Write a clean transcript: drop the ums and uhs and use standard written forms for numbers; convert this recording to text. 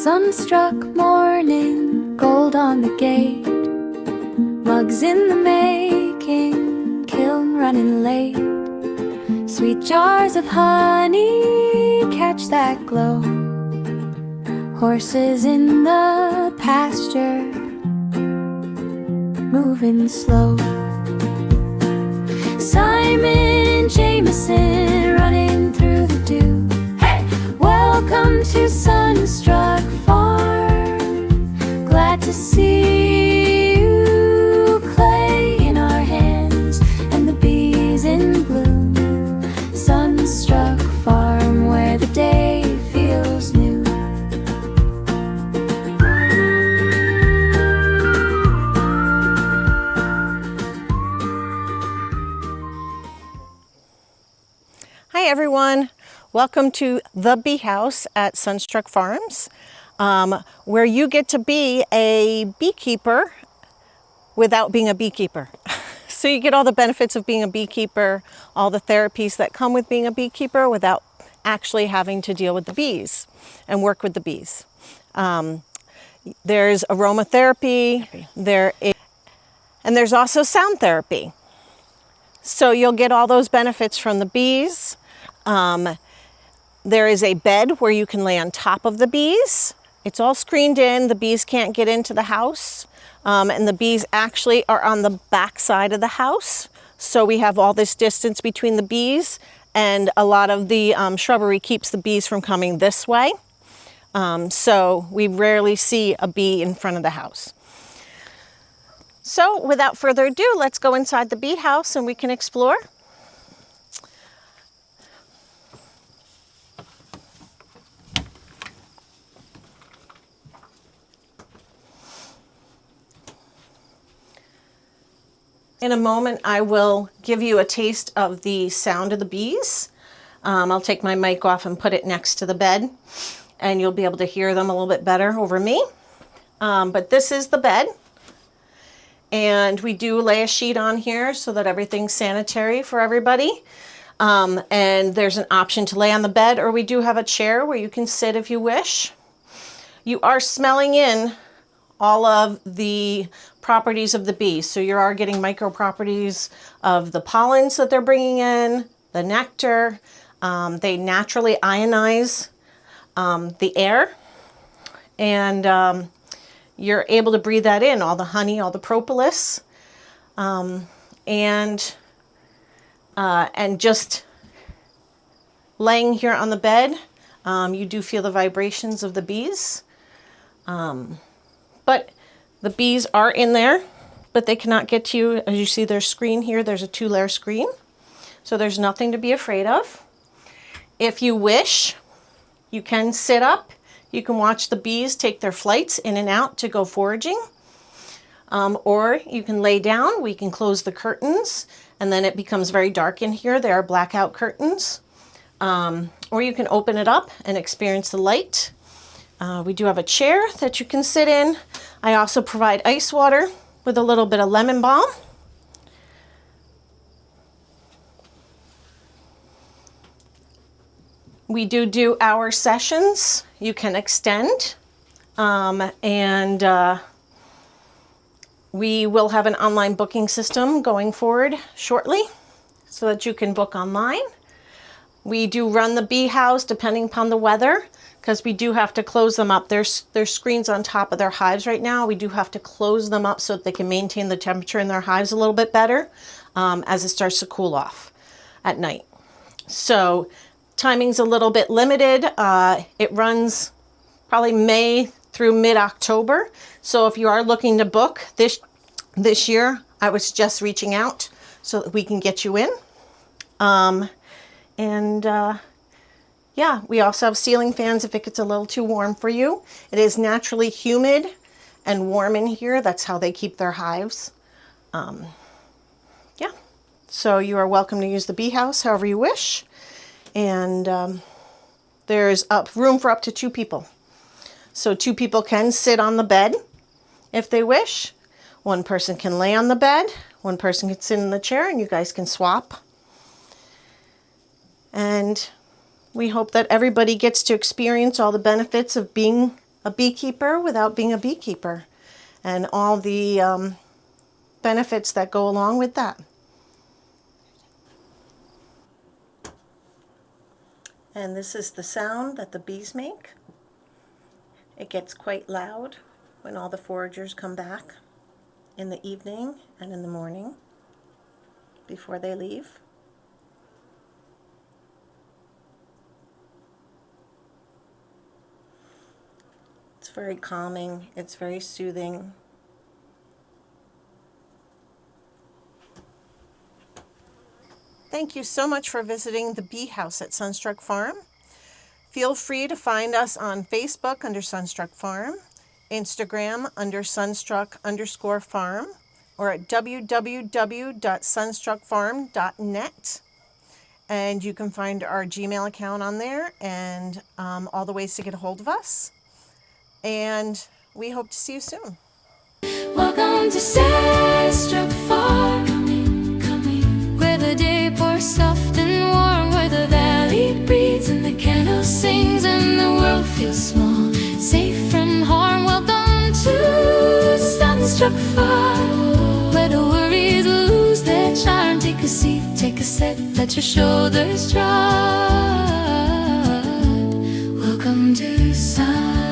Sunstruck morning, gold on the gate, mugs in the making, kiln running late, sweet jars of honey catch that glow, horses in the pasture moving slow. Simon Jameson running through the dew. Hey! Welcome to Sunstruck Farm. Glad to see you. Clay in our hands and the bees in bloom. Sunstruck Farm, where the day feels new. Hi everyone, welcome to the Bee House at Sunstruck Farms, where you get to be a beekeeper without being a beekeeper. So you get all the benefits of being a beekeeper, all the therapies that come with being a beekeeper without actually having to deal with the bees and work with the bees. There's aromatherapy, and there's also sound therapy. So you'll get all those benefits from the bees. There is a bed where you can lay on top of the bees. It's all screened in. The bees can't get into the house. And the bees actually are on the back side of the house. So we have all this distance between the bees, and a lot of the shrubbery keeps the bees from coming this way. So we rarely see a bee in front of the house. So without further ado, let's go inside the bee house and we can explore. In a moment, I will give you a taste of the sound of the bees. I'll take my mic off and put it next to the bed, and you'll be able to hear them a little bit better over me. But this is the bed. And we do lay a sheet on here so that everything's sanitary for everybody. And there's an option to lay on the bed, or we do have a chair where you can sit if you wish. You are smelling in all of the properties of the bees. So you are getting micro properties of the pollens that they're bringing in, the nectar. They naturally ionize the air. And you're able to breathe that in, all the honey, all the propolis, and just laying here on the bed, you do feel the vibrations of the bees. But the bees are in there, but they cannot get to you. As you see their screen here, there's a 2-layer screen, so there's nothing to be afraid of. If you wish, you can sit up. You can watch the bees take their flights in and out to go foraging. Or you can lay down. We can close the curtains, and then it becomes very dark in here. There are blackout curtains. Or you can open it up and experience the light. We do have a chair that you can sit in. I also provide ice water with a little bit of lemon balm. We do hour sessions. You can extend, and we will have an online booking system going forward shortly so that you can book online. We do run the bee house depending upon the weather, because we do have to close them up. There's screens on top of their hives right now. We do have to close them up so that they can maintain the temperature in their hives a little bit better as it starts to cool off at night. So timing's a little bit limited. It runs probably May through mid-October. So if you are looking to book this year, I would suggest reaching out so that we can get you in. Yeah, we also have ceiling fans if it gets a little too warm for you. It is naturally humid and warm in here. That's how they keep their hives. Yeah, so you are welcome to use the bee house however you wish. And there's room for up to 2 people. So 2 people can sit on the bed if they wish. 1 person can lay on the bed. 1 person can sit in the chair, and you guys can swap. And we hope that everybody gets to experience all the benefits of being a beekeeper without being a beekeeper, and all the benefits that go along with that. And this is the sound that the bees make. It gets quite loud when all the foragers come back in the evening and in the morning before they leave. It's very calming, it's very soothing. Thank you so much for visiting the bee house at Sunstruck Farm. Feel free to find us on Facebook under Sunstruck Farm, Instagram under Sunstruck_farm, or at www.sunstruckfarm.net. And you can find our Gmail account on there and all the ways to get a hold of us. And we hope to see you soon. Welcome to Sunstruck Farm, where the day pours soft and warm, where the valley breathes and the candle sings and the world feels small, safe from harm. Welcome to Sunstruck Farm, where the worries lose their charm. Take a seat, take a sip, let your shoulders drop. Welcome to Sunstruck.